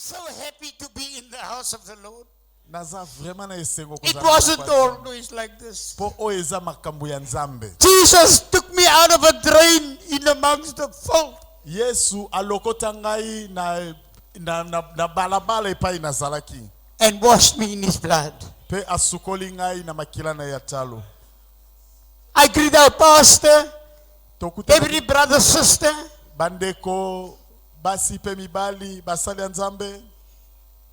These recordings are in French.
so happy to be in the house of the Lord. It It wasn't always like this. Jesus Jesus took me out of a drain in amongst the filth. Yesu alokota ngai na balabala epai nazalaki. And washed me in his blood. Pe asukoli ngai na makila na yatalo. I greet our pastor, Tokuta every brother, sister, bandeko basi pe mibali basali ya Nzambe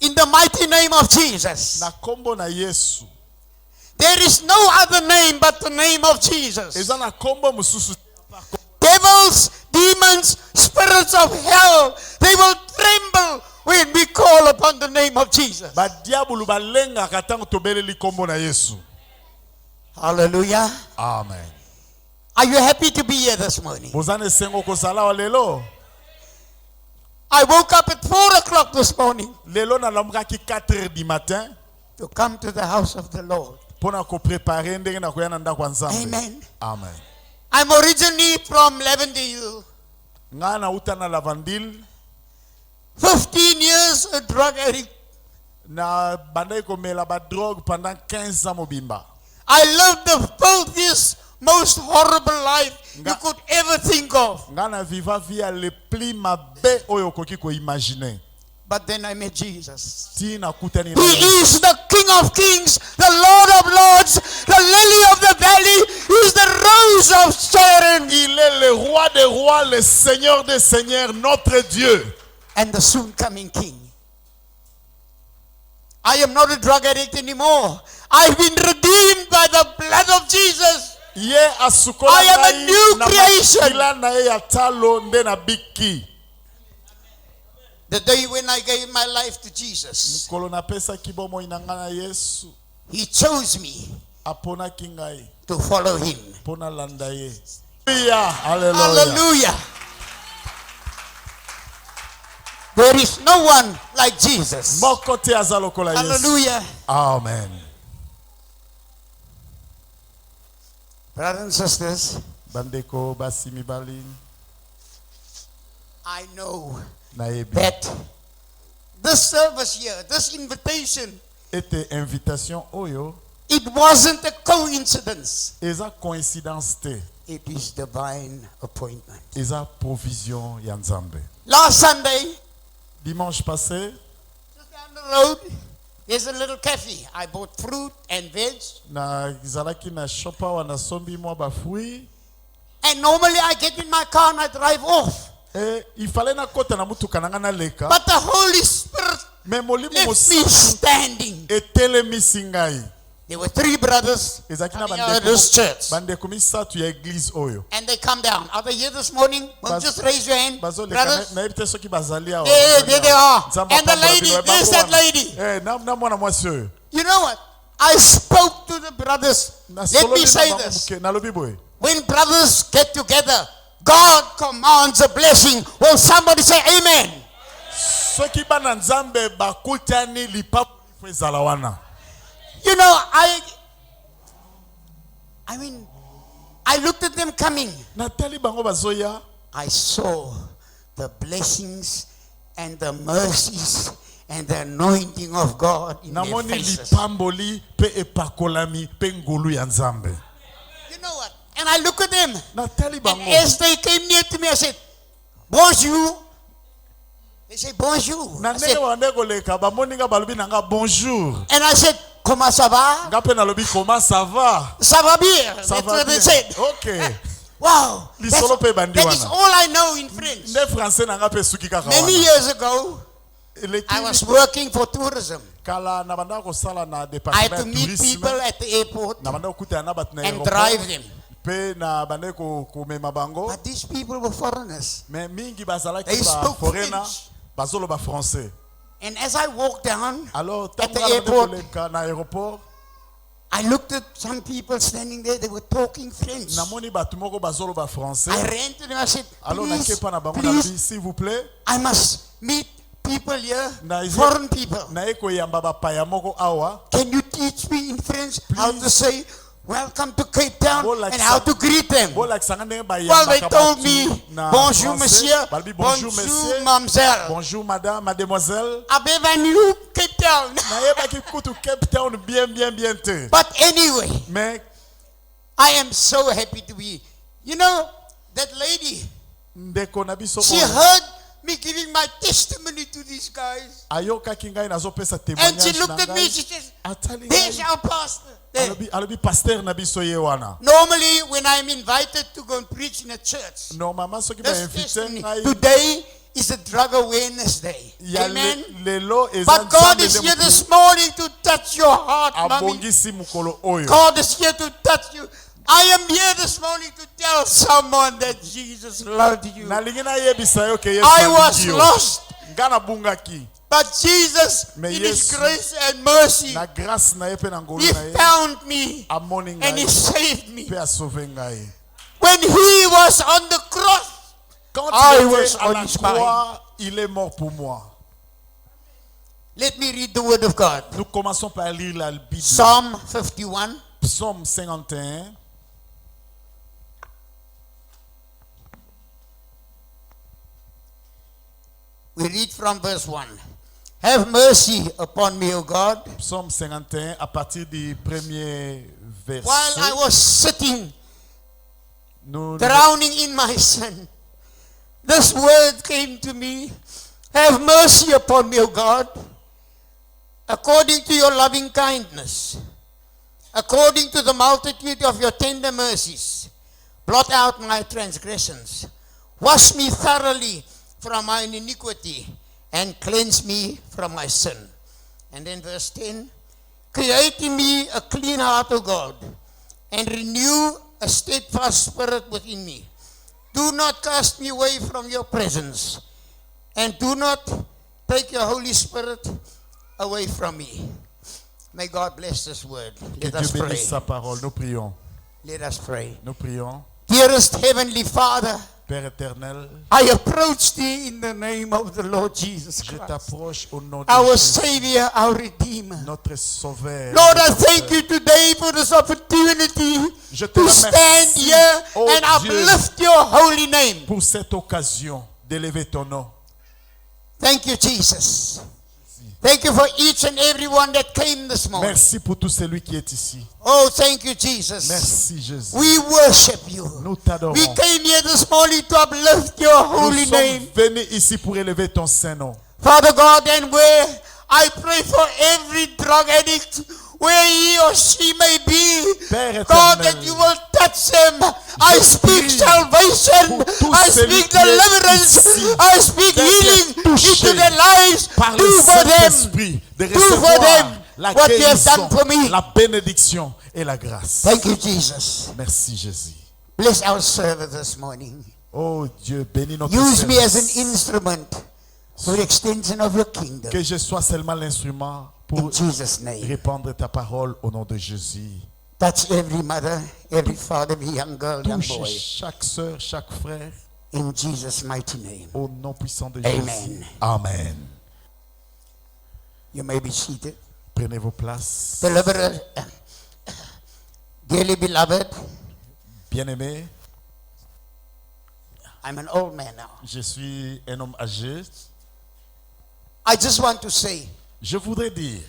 in the mighty name of Jesus. na kombo na Yesu. There is no other name but the name of Jesus. Eza na kombo mususu. Devils, demons, spirits of hell, they will tremble when we call upon the name of Jesus. Ba diabulu balenga katango tobeleli kombo na Yesu. Hallelujah. Amen. Are you happy to be here this morning? Bozane sengo kozala wa lelo. I woke up at 4 o'clock this morning Lelo na lamukaki 4h du matin to come to the house of the Lord. pona ko préparer ndenge na koya na ndako ya Nzambe. Amen. Amen. I'm originally from Lavendale. Nga na uta na Lavendale 15 years a drug addict. na bandai komela ba drogue pendant 15 ans mobimba. I lived the filthiest, most horrible life you could ever think of. Nga na viva via le plus mabe oyo koki ko imaginer. But then I met Jesus. Tina kutani He is the King of Kings, the Lord of Lords, the lily of the valley. He is the rose of Sharon. Il est le roi des rois, le seigneur des seigneurs, notre Dieu. And the soon coming King. I am not a drug addict anymore. I've been redeemed by the blood of Jesus. I am a new creation. The day when I gave my life to Jesus, He chose me to follow Him. Hallelujah. There is no one like Jesus. Hallelujah. Amen. Brothers and sisters, Bandeko basi mibali I know naebi that this service here, this invitation, ete invitation oyo it wasn't a coincidence. eza coïncidence te, It is divine appointment. eza provision ya Nzambe. Last Sunday, Dimanche passé just down the road, there's a little cafe. I bought fruit and veg. na zalaki na shopa wana sombi mwa ba fruit And normally I get in my car and I drive off. il fallait na kota na mutuka na ngana leka But the Holy Spirit mais molimo left me standing. etelemisi ngai. There were 3 brothers Ezaki na coming out of this church. bandeko misatu ya église oyo And they come down. Are they here this morning? Well, just raise your hand. bazoleka Brothers, na ebite soki bazali awa. there they are. Nzambe And the apambola lady, bino, there's that lady. na mwana mwasi oyo. You know what? I spoke to the brothers. Let me say this. Nalobi boy. When brothers get together, God commands a blessing. Will somebody say amen? Soki bana Nzambe bakutani lipapu ezala wana. You know, I mean, I looked at them coming. Natali bango bazoya. I saw the blessings and the mercies and the anointing of God in their Namoni faces. lipamboli pe epakolami pe ngolu ya Nzambe. You know what? And I look at them. Natali And bango. as they came near to me, I said, bonjour. They say, bonjour. Na I ndenge said, wande koleka bamoni nga balobi nanga bonjour. and I said, comment ça va? Nga pe nalobi comment ça va? Ça va bien. Ça That's va what bien. they said. Okay. Wow. Lisolo pe bandi That is wana. all I know in French. Nde français nanga pe suki kaka Many wana. years ago, Eleki I was working for tourism. kala na banda kosala na I had département to ya meet people tourisme. at the airport Na banda okuta na bat na and drive aéroport. them. Pe na banda komema bango. But these people were foreigners. Mais mingi bazalaki They ba spoke foreigner French. bazoloba français. And as I walked down, Alors At the tango airport. koleka na aéroport I looked at some people standing there. They were talking French. namoni bato moko bazoloba français. I ran to them. I said, Alors please, nakepa na bango na please, bi s'il vous plaît. I must meet people here, Na foreign people. na eko yamba bapaya moko awa. Can you teach me in French how to say welcome to Cape Town Bon, like and how to greet them. Bon, like, ça n'a pas Well, they yamba told kabatu me, na bonjour français. monsieur, Balbi, bonjour bonjour monsieur, mademoiselle. bonjour madame, mademoiselle. Abienvenue Cape Town. Na yeba ki kutu Cape Town bien te. But anyway, Mais I am so happy to be. You know, that lady, ndeko na biso she heard me giving my testimony to these guys. ayoka kingai nazo pesa And témoignage. she looked at me, she says, Atali there's ngai. our pastor. There. Alobi pasteur na biso ye wana. Normally, when I'm invited to go and preach in a church, Normalement soki ba this invité testimony, ngai today is a drug awareness day. ya Amen. lelo eza But God nzambe is nde here motu this morning to touch your heart, mommy. abongisi mukolo oyo. God is here to touch you. I am here this morning to tell someone that Jesus loved you. Nalingi nayebisa yo ke Yesu I was alingi yo. lost, Nga nabungaki but Jesus, Mais in His Yesu, grace and mercy, na grâce na ye pe na ngolu He na ye found me amoni and He ngai saved me. pe asauve ngai. When He was on the cross, Quand I il was était à on la his croix, il est mort pour moi. let me read the Word of God. Nous commençons par lire la Bible. Psalm 51. Psaume 51. We read from verse 1. Have mercy upon me, O God. Psaume 51 à partir du premier verset. While I was sitting, Nous, drowning in my sin, this word came to me. Have mercy upon me, O God, according to your loving kindness, according to the multitude of your tender mercies. Blot out my transgressions. Wash me thoroughly from mine iniquity and cleanse me from my sin. And then verse 10, create in me a clean heart, O God, and renew a steadfast spirit within me. Do not cast me away from your presence, and do not take your Holy Spirit away from me. May God bless this word. que Let us Dieu pray. bénisse sa parole. Nous prions. Let us pray. Nous prions. Dearest Heavenly Father, Père éternel, I approach thee in the name of the Lord Jesus je Christ, t'approche au nom de our Jésus, Savior, our Redeemer. notre sauveur. Lord, I thank you today for this opportunity Je te to stand remercie, here oh and Dieu, uplift your holy name. pour cette occasion d'élever ton nom. Thank you, Jesus. Thank you for each and every one that came this morning. Merci pour tout celui qui est ici. Oh, thank you, Jesus. Merci Jésus. We worship you. Nous t'adorons. We came here this morning to uplift your Nous holy sommes name. venus ici pour élever ton saint nom. Father God, and where I pray for every drug addict, where he or she may be, Père God, éternel, that you will touch them. I speak prie salvation. pour tout I celui speak qui est deliverance. ici, I speak d'être healing touché into their lives. par le Do for them. Saint-Esprit, de Do for recevoir them la what you have done guérison, for me. la bénédiction et la grâce. Thank you, Jesus. Merci Jésus. Bless our service this morning. Oh Dieu, bénis notre Use me as an service. instrument for the extension of your kingdom. Que je sois seulement l'instrument pour In Jesus' name. répandre ta parole au nom de Jésus. Touch every mother, every father, every young girl, young Touche boy. chaque sœur, chaque frère In Jesus' mighty name. au nom puissant de Amen. Jésus. Amen. You may be seated. Prenez vos places. Beloved, dearly beloved, Bien-aimés, I'm an old man now. je suis un homme âgé. I just want to say, Je voudrais dire,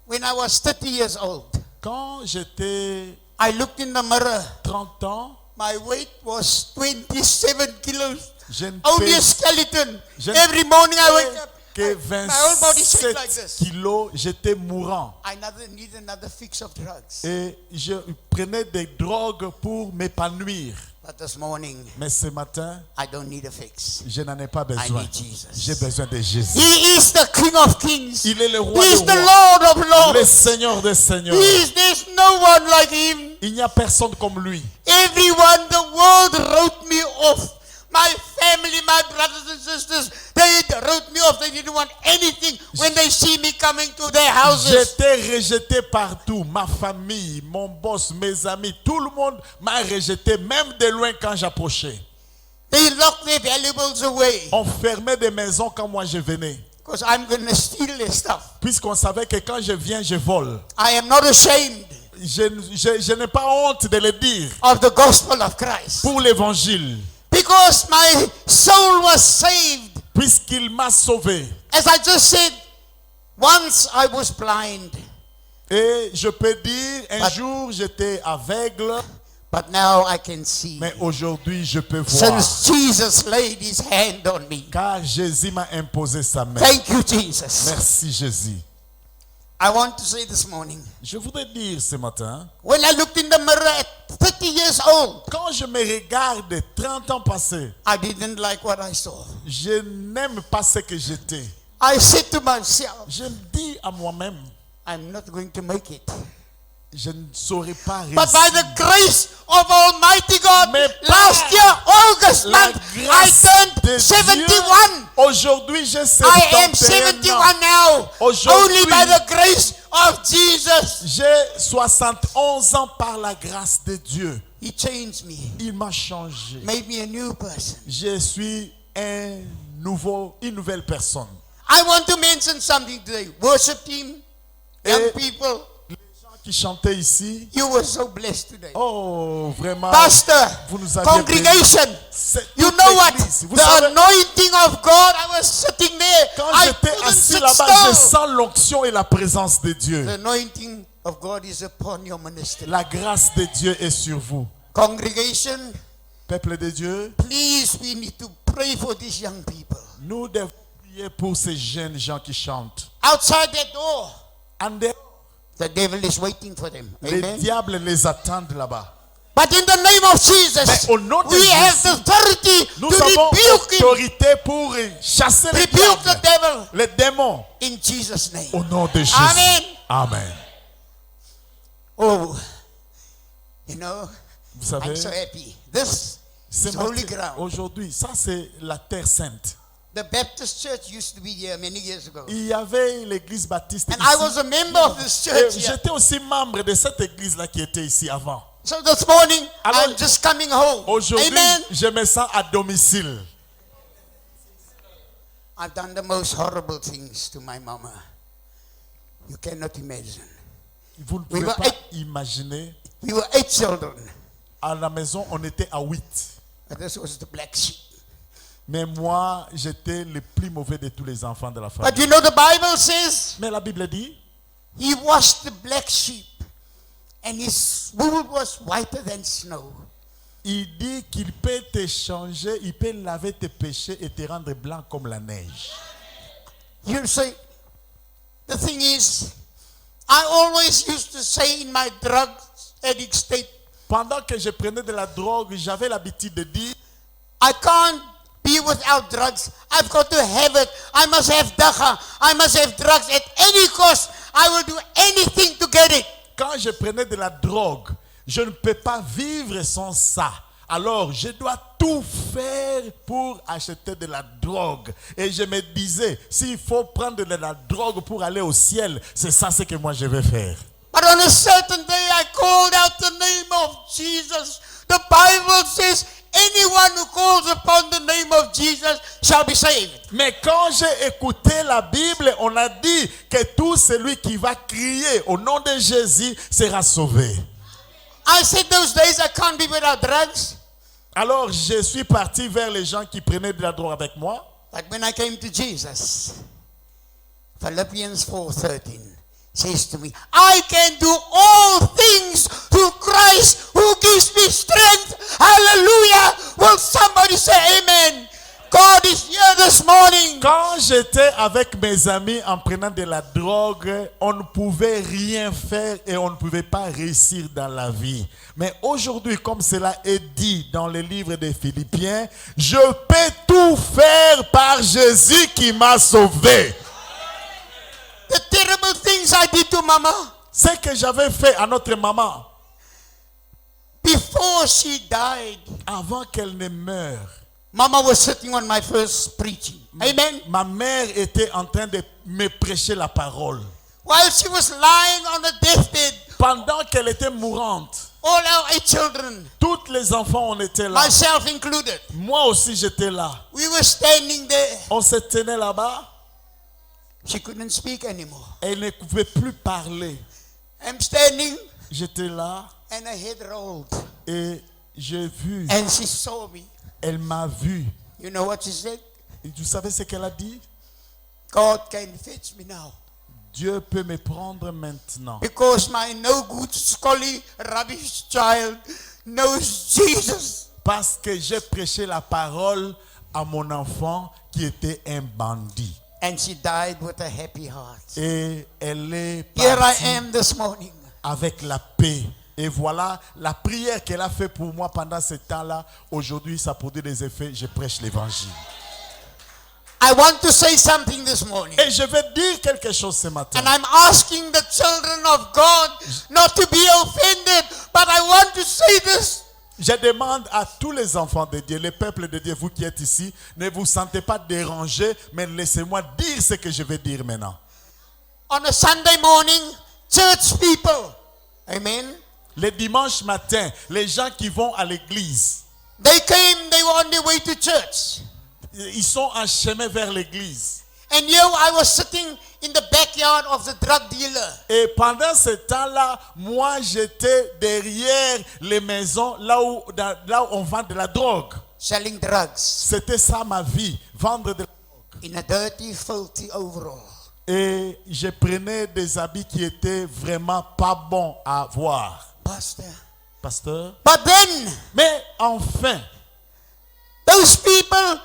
when I was 30 years old, quand j'étais I looked in the mirror. 30 ans, My weight was 27 kilos. je ne Only a pèse skeleton. Je ne Every morning I wake up. que My whole body shakes like 27 this. kilos, j'étais mourant. I need another fix of drugs. Et je prenais des drogues pour m'épanouir. But this morning, Mais ce matin, I don't need a fix. je n'en ai pas I besoin. need Jesus. J'ai besoin de Jésus. He is the King of Kings. Il est le roi He is des the rois, Lord of le Lords. Seigneur des seigneurs. There's no one like him. Il n'y a personne comme lui. Everyone, the world wrote me off. My family, my brothers and sisters, they wrote me off. They didn't want anything when they see me coming to their houses. J'étais rejeté partout. Ma famille, mon boss, mes amis, tout le monde m'a rejeté, même de loin quand j'approchais. They locked their valuables away On fermait des maisons quand moi je venais. because I'm going to steal their stuff. Puisqu'on savait que quand je viens, je vole. I am not ashamed je n'ai pas honte de le dire of the gospel of Christ. pour l'évangile, Because my soul was saved. puisqu'il m'a sauvé. As I just said, once I was blind, Et je peux dire, un But- jour j'étais aveugle, but now I can see. mais aujourd'hui je peux voir. Since Jesus laid his hand on me. Car Jésus m'a imposé sa main. Thank you, Jesus. Merci Jésus. I want to say this morning, Je voudrais dire ce matin, when I looked in the mirror at 30 years old, quand je me regarde 30 ans passés, I didn't like what I saw. je n'aime pas ce que j'étais. I said to myself, Je me dis à moi-même, I'm not going to make it. je ne saurais pas But by réussir. the grace of Almighty God, Mais last par year, August La month, I grâce de turned 71. Dieu, aujourd'hui j'ai I am 71 71 ans. now. Aujourd'hui, Only by the grace of Jesus. J'ai 71 ans par la grâce de Dieu. He changed me, Il m'a changé. made me a new person. Je suis une nouvelle personne. I want to mention something today. Worship team, young Et- people, Les gens qui chantaient ici, you were so blessed today. oh vraiment, Pastor, vous nous avez congregation, C'est you toute know what? l'église. Vous The savez, anointing of God, I was sitting there. quand I j'étais couldn't assis sit là-bas, je still. sens l'onction et la présence de Dieu. The anointing of God is upon your ministry. La grâce de Dieu est sur vous. Congregation, Peuple de Dieu, please, we need to pray for these young people. nous devons prier pour ces jeunes gens qui chantent. Outside that door, En dehors, the devil is waiting for them. les Amen. diables les attendent là-bas. But in the name of Jesus, Mais au nom de we have Jésus, the authority Nous to avons rebuke him, autorité pour chasser les rebuke the diables, devil les démons. in Jesus' name. Au nom de Jésus. Amen. Amen. Oh, you know, Vous savez, I'm so happy. This ce is holy matin, ground. aujourd'hui, ça c'est la terre sainte. The Baptist church used to be here many years ago. Il y avait l'église baptiste And ici. I was a member of this Et church here. j'étais aussi membre de cette église-là qui était ici avant. So this morning, Alors, I'm just coming home. Aujourd'hui, Amen. je me sens à domicile. I've done the most horrible things to my mama. You cannot imagine. Vous ne We pouvez were pas eight- imaginer. We were 8 children. À la maison, on était à 8. But this was the black sheep. Mais moi, j'étais le plus mauvais de tous les enfants de la But famille. you know the Bible says Mais la Bible dit, he washed the black sheep and his wool was whiter than snow. il dit qu'il peut te changer, il peut laver tes péchés et te rendre blanc comme la neige. You say, the thing is, I always used to say in my drug addict state, Pendant que je prenais de la drogue, j'avais l'habitude de dire, I can't be without drugs. I've got to have it. I must have dacha. I must have drugs at any cost. I will do anything to get it. quand je prenais de la drogue, je ne peux pas vivre sans ça. Alors, je dois tout faire pour acheter de la drogue. Et je me disais, s'il faut prendre de la drogue pour aller au ciel, c'est ça ce que moi je vais faire. But on a certain day, I called out the name of Jesus. The Bible says, anyone who calls upon the name of Jesus shall be saved. Mais quand j'ai écouté la Bible, on a dit que tout celui qui va crier au nom de Jésus sera sauvé. I said those days I can't be without drugs. Alors, je suis parti vers les gens qui prenaient de la drogue avec moi. But when I came to Jesus, Philippians 4:13 says to me, I can do all things through Christ who gives me strength. Hallelujah. Will somebody say amen? God is here this morning. Quand j'étais avec mes amis en prenant de la drogue, on ne pouvait rien faire et on ne pouvait pas réussir dans la vie. Mais aujourd'hui, comme cela est dit dans le livre des Philippiens, je peux tout faire par Jésus qui m'a sauvé. The terrible things I did to Mama Ce que j'avais fait à notre maman before she died. avant qu'elle ne meure. Mama was sitting on my first preaching. Amen. Ma mère était en train de me prêcher la parole. While she was lying on the deathbed, Pendant qu'elle était mourante, all our 8 children, tous les enfants on était là. myself included, Moi aussi j'étais là. we were standing there. On se tenait là-bas. She couldn't speak anymore. Elle ne pouvait plus parler. I'm standing. J'étais là and her head rolled. et j'ai vu, And she saw me. elle m'a vu. You know what she said? Et vous savez ce qu'elle a dit? God can fetch me now. Dieu peut me prendre maintenant. Because my no good, scolly, rubbish child knows Jesus. Parce que j'ai prêché la parole à mon enfant qui était un bandit. And she died with a happy heart. Et elle est Here I partie am this morning. avec la paix. Et voilà la prière qu'elle a fait pour moi pendant ce temps-là. Aujourd'hui, ça produit des effets. Je prêche l'évangile. I want to say something this morning. Et je vais dire quelque chose ce matin. And I'm asking the children of God not to be offended, but I want to say this. Je demande à tous les enfants de Dieu, les peuples de Dieu, vous qui êtes ici, ne vous sentez pas dérangés, mais laissez-moi dire ce que je vais dire maintenant. On a Sunday morning, church people, amen, Le dimanche matin, les gens qui vont à l'église, they were on their way to church. ils sont en chemin vers l'église. And here I was sitting in the backyard of the drug dealer. Et pendant ce temps-là, moi j'étais derrière les maisons, là où on vend de la drogue. Selling drugs C'était ça ma vie, vendre de la drogue. in a dirty, filthy overall. Et je prenais des habits qui étaient vraiment pas bons à voir. Pasteur. But then, Mais enfin, those people,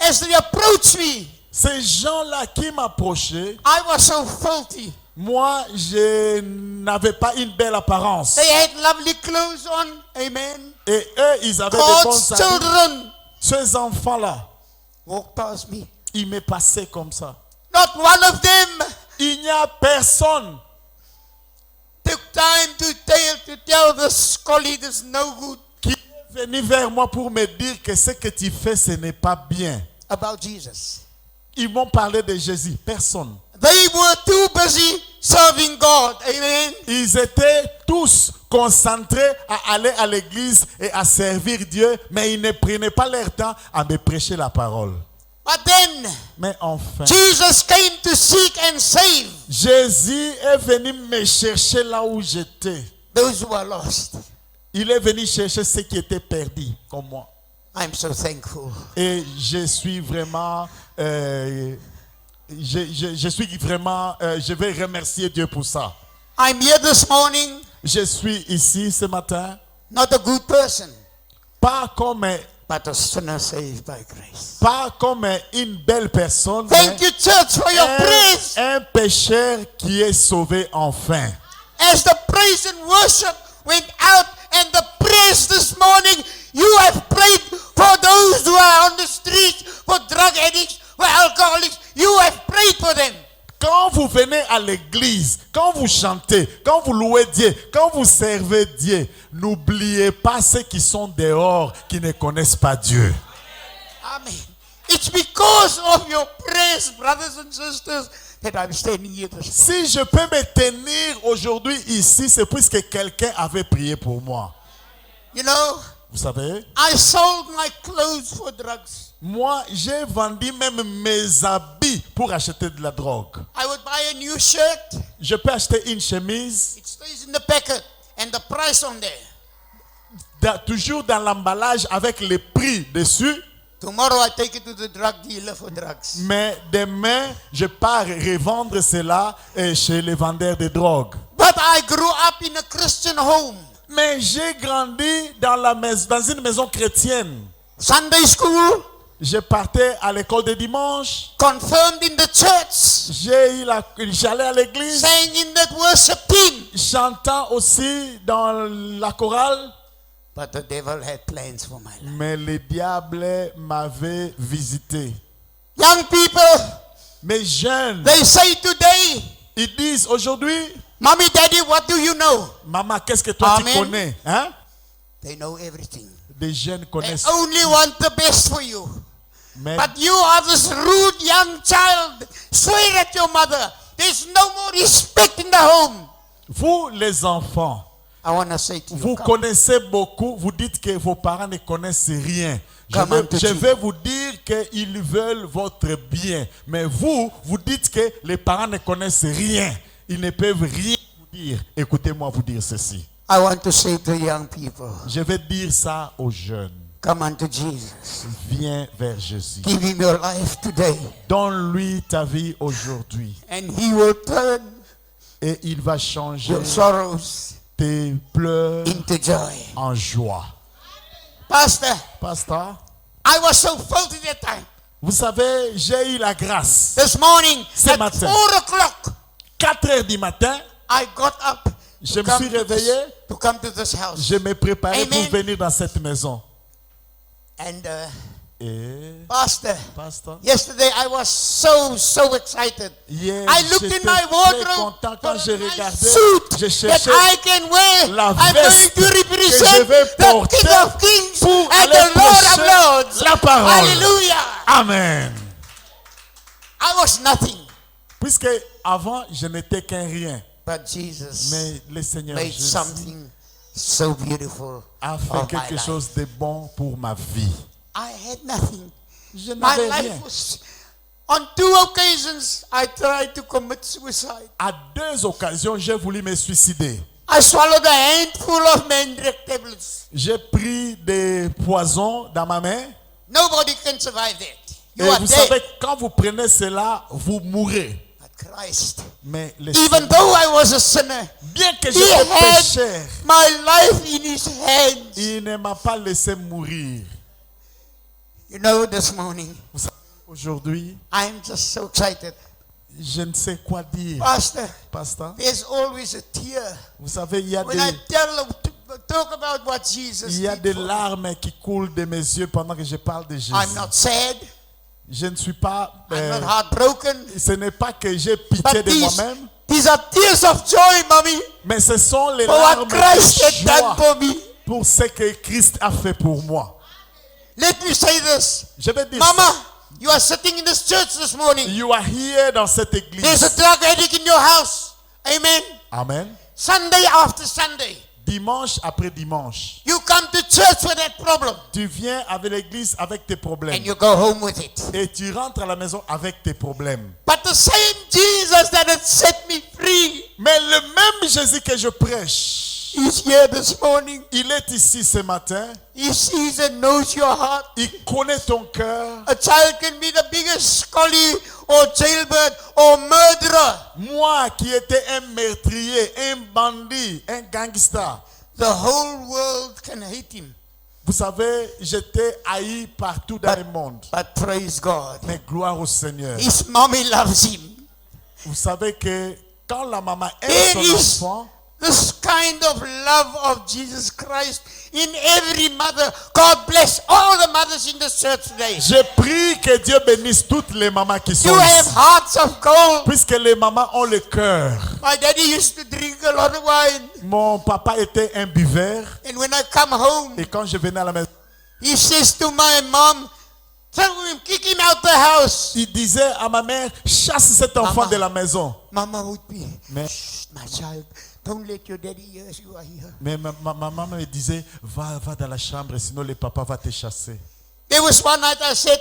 as they approached me, ces gens-là qui m'approchaient, I was so filthy. moi je n'avais pas une belle apparence. They had lovely clothes on, amen. Et eux, ils avaient des God's bons habits. children Ces enfants-là, walked past me. ils me passaient comme ça. Not one of them Il n'y a personne took time to tell this colleague this no good qui est venu vers moi pour me dire que ce que tu fais, ce n'est pas bien. about Jesus. Ils m'ont parlé de Jésus. Personne. They were too busy serving God. Amen. Ils étaient tous concentrés à aller à l'église et à servir Dieu, mais ils ne prenaient pas leur temps à me prêcher la parole. But then Mais enfin, Jesus came to seek and save Jésus est venu me chercher là où j'étais. those who are lost. Il est venu chercher ceux qui étaient perdus, comme moi. I'm so thankful. Et je suis vraiment, je vais remercier Dieu pour ça. I'm here this morning, Je suis ici ce matin, not a good person, pas comme but a sinner saved by grace. une belle personne, Thank you, church, for your praise. un pécheur qui est sauvé enfin. As the praise and worship went out and the praise this morning, you have prayed for those who are on the street, for drug addicts, for alcoholics. You have prayed for them. Quand vous venez à l'église, quand vous chantez, quand vous louez Dieu, quand vous servez Dieu, n'oubliez pas ceux qui sont dehors, qui ne connaissent pas Dieu. Amen. It's because of your praise, brothers and sisters, that I'm standing here this morning. Si je peux me tenir aujourd'hui ici, c'est puisque quelqu'un avait prié pour moi. You know, Vous savez, I sold my clothes for drugs. moi, j'ai vendu même mes habits pour acheter de la drogue. I would buy a new shirt. Je peux acheter une chemise, It stays in the packet and the price on there. toujours dans l'emballage avec les prix dessus. Tomorrow I take it to the drug dealer for drugs. Mais demain, je pars revendre cela chez les vendeurs de drogue. But I grew up in a Christian home. Mais j'ai grandi dans une maison chrétienne. Sunday school, Je partais à l'école de dimanche. confirmed in the church, J'allais à l'église, sang in the worship team. chantant aussi dans la chorale. But the devil had plans for my life. Mais le diable m'avait visité. Young people, Mes jeunes, they say today, ils disent aujourd'hui, Mommy, Daddy, what do you know? maman, qu'est-ce que toi Amen. tu connais? Hein? They know everything. Des jeunes They connaissent. only want the best for you. Mais But you are this rude young child. Swear at your mother. There's no more respect in the home. vous, les enfants, I want to say to you, vous come. connaissez beaucoup, vous dites que vos parents ne connaissent rien. Come on to Je Jesus. vais vous dire qu'ils veulent votre bien. Mais vous dites que les parents ne connaissent rien. Ils ne peuvent rien vous dire. dire, écoutez-moi vous dire ceci. I want to say to young people, Je vais dire ça aux jeunes. come unto Jesus. Viens vers Jésus. Give him your life today. Donne-lui ta vie aujourd'hui. And he will turn Et il va changer your sorrows tes pleurs into joy. en joie. Pastor, Pasteur, I was so filthy that time. vous savez, j'ai eu la grâce. This morning, Ce at matin. 4 o'clock, 4 heures du matin, I got up je to me suis réveillé. come to this house. Je me préparais Amen. pour venir dans cette maison. And Et, Pastor, pasteur, yesterday I was so excited. hier, I looked j'étais in my très wardrobe content for quand a j'ai nice regardé. suit Je that cherchais I can wear. la I'm going veste to que je represent vais the porter King of Kings pour and aller the Lord of prêcher Lords. la parole. Hallelujah. Amen. I was nothing, Puisque avant, je n'étais qu'un rien. but Jesus Mais le Seigneur made Jésus something so beautiful a fait of my quelque life. chose de bon pour ma vie. I had nothing. Je My n'avais life rien. was. On 2 occasions, I tried to commit suicide. À 2 occasions, j'ai voulu me suicider. I swallowed a handful of Mandrake tablets. J'ai pris des poisons dans ma main. Nobody can survive that. Et You are vous dead. savez, quand vous prenez cela, vous mourrez. But Christ, Mais le even Seigneur, though I was a sinner, bien que He j'étais had pécheur, my life in His hands. il ne m'a pas laissé mourir. You know, this morning, Vous savez, aujourd'hui, I'm just so excited. je ne sais quoi dire. Pastor, Pasteur, there's always a tear. vous savez, il y a When I des, talk about what Jesus il y a did des for me. larmes qui coulent de mes yeux pendant que je parle de Jésus. I'm not sad. Je ne suis pas... I'm not heartbroken. ce n'est pas que j'ai pitié But de moi-même, these are tears of joy, mommy, mais ce sont les for what larmes Christ had de done joie for me. pour ce que Christ a fait pour moi. Let me say this. Je vais dire Mama, ça. you are sitting in this church this morning. You are here dans cette There's église. a drug addict in your house. Amen. Amen. Sunday after Sunday, Dimanche après dimanche, you come to church with that problem tu viens avec l'église avec tes problèmes. and you go home with it. Et tu rentres à la maison avec tes problèmes. But the same Jesus that had set me free Mais le même Jésus que je prêche, is here this morning. il est ici ce matin. He sees and knows your heart. Il connaît ton cœur. A child can be the biggest scully or jailbird or murderer. Moi qui étais un meurtrier, un bandit, un gangster. The whole world can hate him. Vous savez, j'étais haï partout dans le monde. But praise God. Mais gloire au Seigneur. His mommy loves him. Vous savez que quand la maman aime There son is enfant, this kind of love of Jesus Christ in every mother. God bless all the mothers in the church today. je prie que Dieu bénisse toutes les mamans qui sont You have ici. hearts of gold. Puisque les mamans ont le cœur. My daddy used to drink a lot of wine. Mon papa était un buveur. And when I come home, Et quand je venais à la maison, he says to my mom, tell him, kick him out the house. il disait à ma mère, chasse cet enfant Maman. de la maison. Mama would be, Mais, shh, my child, don't let your daddy hear you are here. mais ma maman me disait, va dans la chambre, sinon le papa va te chasser. There was one night I sat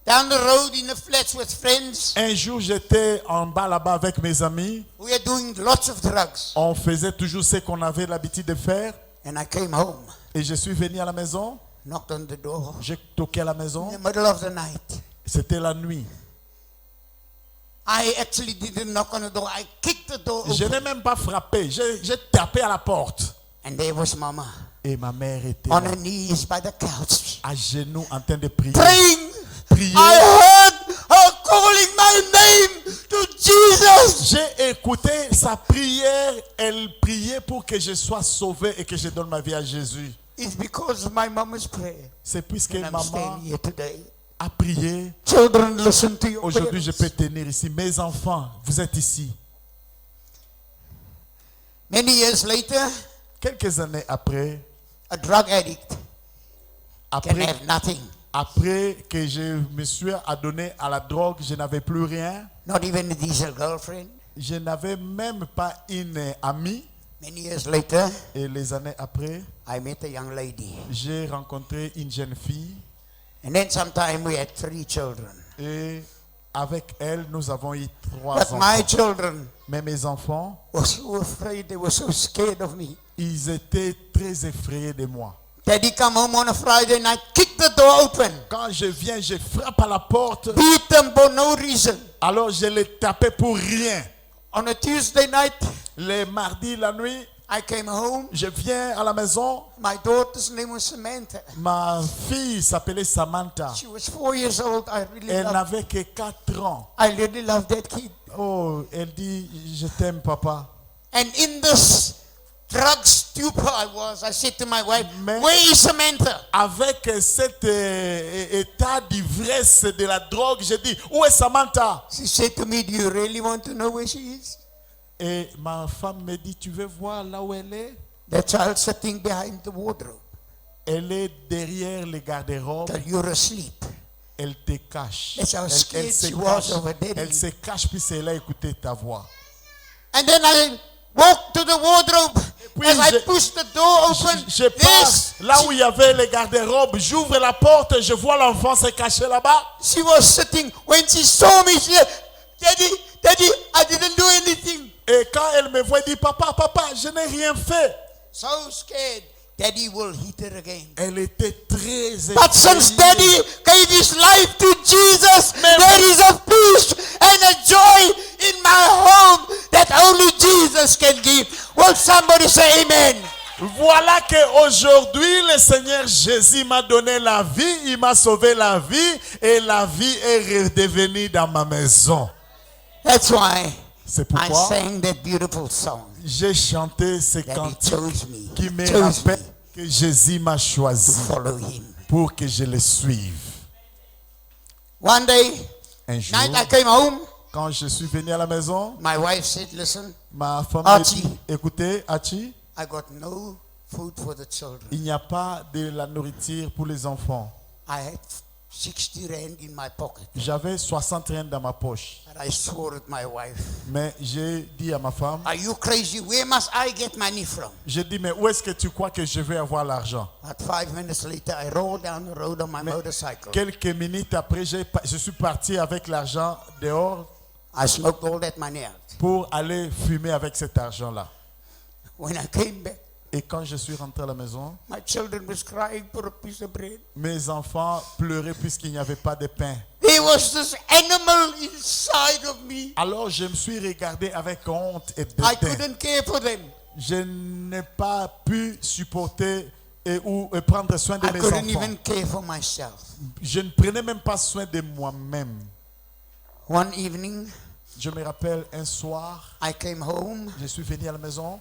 down the road in the flats with friends. Un jour, j'étais en bas là-bas avec mes amis. We were doing lots of drugs. On faisait toujours ce qu'on avait l'habitude de faire. And I came home, Et je suis venu à la maison. knocked on the door J'ai toqué à la in maison. the middle of the night. C'était la nuit. I actually didn't knock on the door. I kicked the door Je open. n'ai même pas frappé. J'ai tapé à la porte. And there was Mama Et ma mère était on là, her knees by the couch, à genoux en train de prier. praying. Prier. I heard her calling my name to Jesus. J'ai écouté sa prière. Elle priait pour que je sois sauvé et que je donne ma vie à Jésus. It's because of my mama's prayer. C'est puisque And I'm maman standing here today. a prié. Children, listen to your Aujourd'hui, je parents. peux tenir ici. Mes enfants, vous êtes ici. Many years later, Quelques années après, a drug addict can après, have nothing, après que je me suis adonné à la drogue, je n'avais plus rien. not even a diesel girlfriend. Je n'avais même pas une amie. Many years later, Et les années après, I met a young lady. j'ai rencontré une jeune fille. And then sometime we had 3 children. Et Avec elle, nous avons eu 3 But my enfants. children Mais mes enfants, were so afraid. They were so scared of me. ils étaient très effrayés de moi. Daddy come home on a Friday night, kick the door open, Quand je viens, je frappe à la porte. beat them for no reason. Alors je les tapais pour rien. On a Tuesday night, Les mardis, la nuit, I came home. je viens à la maison. My daughter's name was Samantha. Ma fille s'appelait Samantha. She was 4 years old. Elle n'avait que 4 ans. I really loved that kid. Oh, elle dit, je t'aime, papa. And in this drug stupor I said to my wife, Mais- where is Samantha? Avec cet état d'ivresse de la drogue, j'ai dit, où est Samantha? She said to me, do you really want to know where she is? Et ma femme me dit, tu veux voir là où elle est? The child sitting behind the wardrobe. Elle est derrière les garde-robes. That you're asleep. Elle te cache. That's how scared se she was cache. of her daddy. Elle se cache puis c'est là écouter ta voix. And then I walked to the wardrobe. puis As I je- pushed the door open, Je passe là où il y avait les garde-robes. J'ouvre la porte, je vois l'enfant se cacher là-bas. she was sitting. When she saw me, she said, Daddy, I didn't do anything. Et quand elle me voit, elle dit, papa, je n'ai rien fait. So scared. Daddy will hit her again. Elle était très But since effrayée. Daddy gave his life to Jesus, there is a peace and a joy in my home that only Jesus can give. Will somebody say amen? Voilà qu'aujourd'hui, le Seigneur Jésus m'a donné la vie, il m'a sauvé la vie et la vie est redevenue dans ma maison. That's why C'est I pourquoi sang that beautiful song. j'ai chanté ce That he cantique chose me, qui me chose me rappelle que Jésus m'a to choisi follow him. pour que je le suive. One day, Un jour, night I came home. quand je suis venu à la maison, My wife said, listen, ma femme Hachi. m'a dit, écoutez, Hachi, I got no food for the children. il n'y a pas de la nourriture pour les enfants. I had 60 rand in my pocket. J'avais 60 rand dans ma poche. And I swore at my wife, Mais j'ai dit à ma femme, are you crazy? Where must I get money from? j'ai dit, mais où est-ce que tu crois que je vais avoir l'argent? But 5 minutes later, I rolled down the road on my motorcycle. Quelques minutes après, je suis parti avec l'argent dehors I smoked all that money out. pour aller fumer avec cet argent-là. When I came back, Et quand je suis rentré à la maison, my children was crying for a piece of bread. mes enfants pleuraient puisqu'il n'y avait pas de pain. There was this animal inside of me. Alors je me suis regardé avec honte et I dédain. couldn't care for them. Je n'ai pas pu supporter ou prendre soin de I mes couldn't enfants. even care for myself. Je ne prenais même pas soin de moi-même. One evening, Je me rappelle un soir, I came home je suis venu à la maison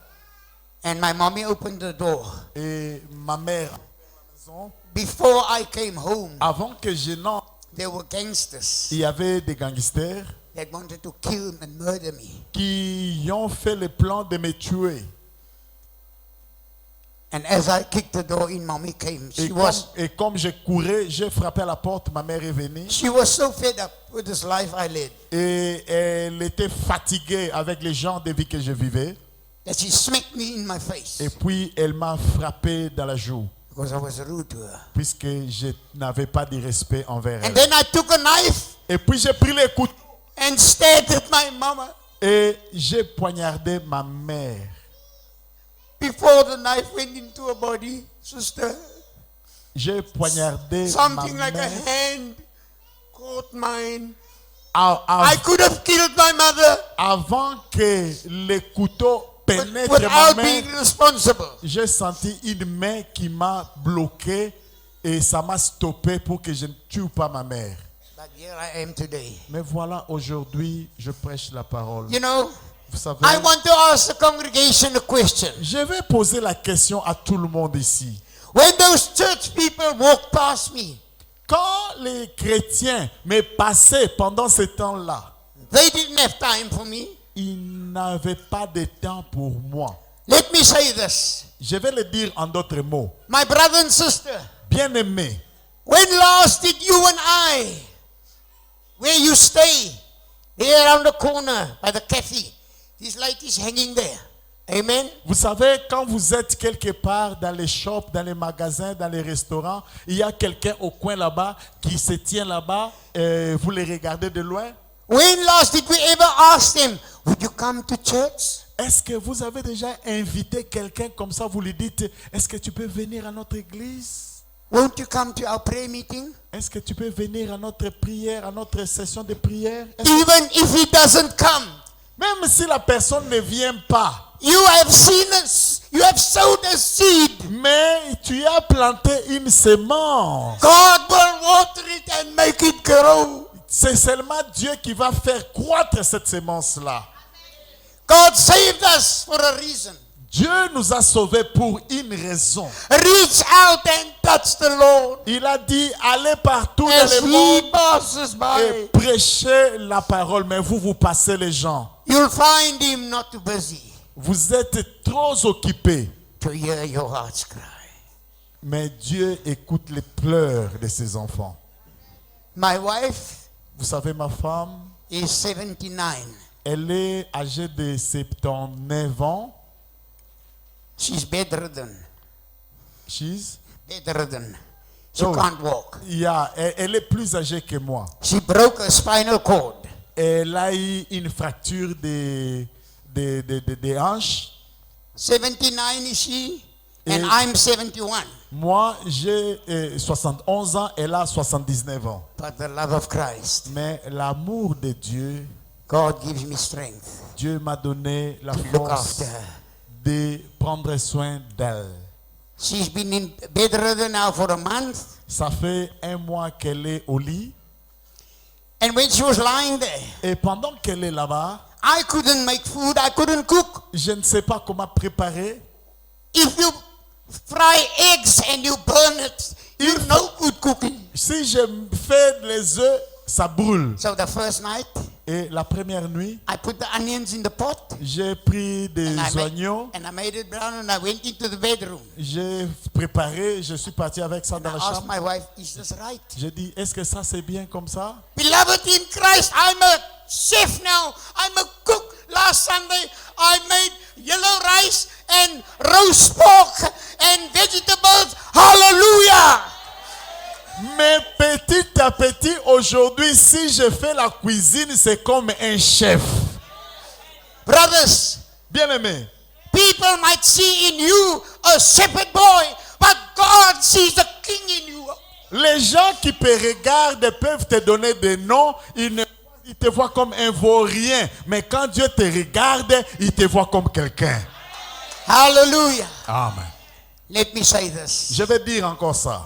and my mommy opened the door. et ma mère, à la maison, Before I came home, avant que je n'entre, there were gangsters il y avait des gangsters that wanted to kill and murder me. qui ont fait le plan de me tuer. And as I kicked the door in, mommy came. Et comme je courais, j'ai frappé à la porte, ma mère est venue. She was so fed up with this life I led Et elle était fatiguée avec les gens de vie que je vivais. that she smacked me in my face Et puis elle m'a frappé dans la joue, because I was rude to her. puisque je n'avais pas de respect envers And elle. then I took a knife Et puis j'ai pris les couteaux and stabbed at my mama. et j'ai poignardé ma mère. Before the knife went into her body, sister, J'ai poignardé ma something like a mère. hand caught mine. À- I could have killed my mother Avant que les couteaux pénètrent ma without main, being responsible. j'ai senti une main qui m'a bloqué et ça m'a stoppé pour que je ne tue pas ma mère. But here I am today. Mais voilà, aujourd'hui, je prêche la parole. You know, Vous savez, I want to ask the congregation a question. je vais poser la question à tout le monde ici. When those church people walk past me, Quand les chrétiens me passaient pendant ce temps-là, they didn't have time for me. ils n'avaient pas de temps pour moi. Let me say this. Je vais le dire en d'autres mots. My brother and sister, Bien-aimés, when last did you and I, where you stay, there around the corner by the cafe, this light is hanging there. Amen. Vous savez, quand vous êtes quelque part dans les shops, dans les magasins, dans les restaurants, il y a quelqu'un au coin là-bas qui se tient là-bas et vous les regardez de loin. When last did we ever ask them, would you come to church? Est-ce que vous avez déjà invité quelqu'un comme ça, vous lui dites, est-ce que tu peux venir à notre église? Won't you come to our prayer meeting? Est-ce que tu peux venir à notre prière, à notre session de prière? Even if he doesn't come, Même si la personne ne vient pas, you have seen us, you have sowed a seed. mais tu as planté une semence. God will water it and make it grow. C'est seulement Dieu qui va faire croître cette semence-là. God saved us for a reason. Dieu nous a sauvés pour une raison. Reach out and touch the Lord Il a dit, allez partout dans as le monde he passes et by. prêchez la parole. Mais vous passez les gens. You'll find him not too busy Vous êtes trop occupés. to hear your heart's cry. Mais Dieu écoute les pleurs de ses enfants. My wife Vous savez, ma femme, is 79. elle est âgée de 79 ans. She's bedridden. She's, Bedridden. She Oh. can't walk. elle est plus âgée que moi. She broke her spinal cord. Elle a eu une fracture des hanches. 79 is she, and Et- I'm 71. Moi, j'ai 71 ans, elle a 79 ans. But the love of Christ, Mais l'amour de Dieu, God gives me strength Dieu m'a donné la to look force after her. de prendre soin d'elle. She's been in bedridden now for a month. Ça fait un mois qu'elle est au lit. And when she was lying there, Et pendant qu'elle est là-bas, I couldn't make food, I couldn't cook. je ne sais pas comment préparer. If you fry eggs and you burn it, you're no good cooking. Si je fais les œufs, ça brûle. So the first night, Et la première nuit, I put the onions in the pot j'ai pris des oignons, and I made it brown and I went into the bedroom. j'ai préparé, je suis parti avec ça dans I la asked chambre. my wife, is this right? J'ai dit, est-ce que ça c'est bien comme ça? Beloved in Christ, I'm a chef now. I'm a cook. Last Sunday, I made yellow rice and roast pork and vegetables. Hallelujah! Mais petit à petit, aujourd'hui, si je fais la cuisine, c'est comme un chef. Brothers, Bien-aimé, people might see in you a shepherd boy, but God sees the king in you. les gens qui te regardent peuvent te donner des noms, ils te voient comme un vaurien. Mais quand Dieu te regarde, il te voit comme quelqu'un. Hallelujah. Amen. Let me say this. Je vais dire encore ça.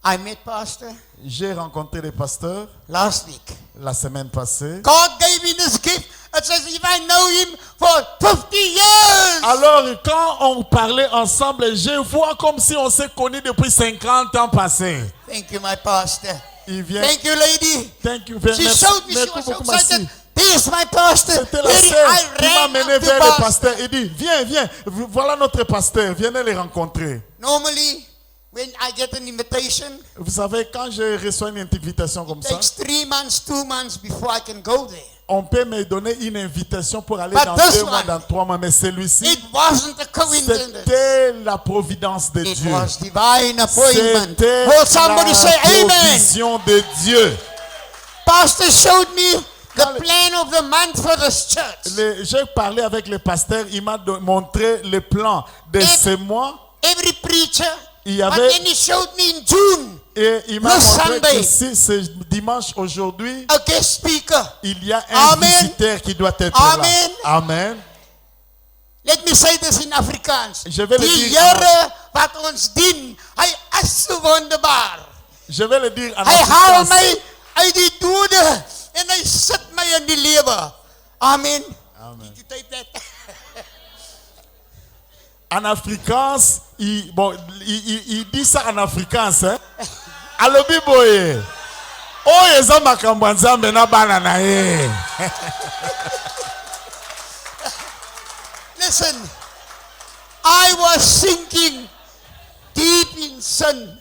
I met Pastor J'ai rencontré le pasteur last week. la semaine passée. God gave me this gift. It says, if I know him for 50 years. Alors, quand on parlait ensemble, je vois comme si on s'est connus depuis 50 ans passés. Thank you, my pastor. Il vient. Thank you, lady. Thank you. She Merci, showed me, she merci was so beaucoup, merci. excited. This is my pastor. C'était la Lady, sœur I qui m'a ran mené up to vers le pastor. pasteur. Il dit, viens, viens, voilà notre pasteur, viens les rencontrer. Normally, when I get an invitation, Vous savez, quand je reçois une invitation comme it ça, takes 3 months, 2 months before I can go there. on peut me donner une invitation pour aller But dans this 2 mois, one, dans 3 mois. Mais celui-ci, It wasn't a coincidence. c'était la providence de It Dieu. was divine appointment. C'était Will somebody la say amen? provision de Dieu. Pastor showed me the Hallelujah. plan of the month for this church. J'ai parlé avec le pasteur, il m'a montré le plan de ce mois. Every preacher. Il y But avait, then he showed me in June et il m'a this montré Sunday. que si ce dimanche aujourd'hui, a guest speaker. il y a un Amen. visiteur qui doit être Amen. là. Amen. Let me say this in Afrikaans. Je vais le Die dire Here wat ons dien, hy is so wonderbaar. Je vais le dire en Hy haal Afrikaans. my uit die dode en hy sit my in die lewe. Amen. Amen. Did you type that? En Afrikaans, il dit ça en Afrikaans. Hein? Alobi boye. Oh, eza makambo ya Nzambe na bana na ye. Listen, I was sinking deep in sin,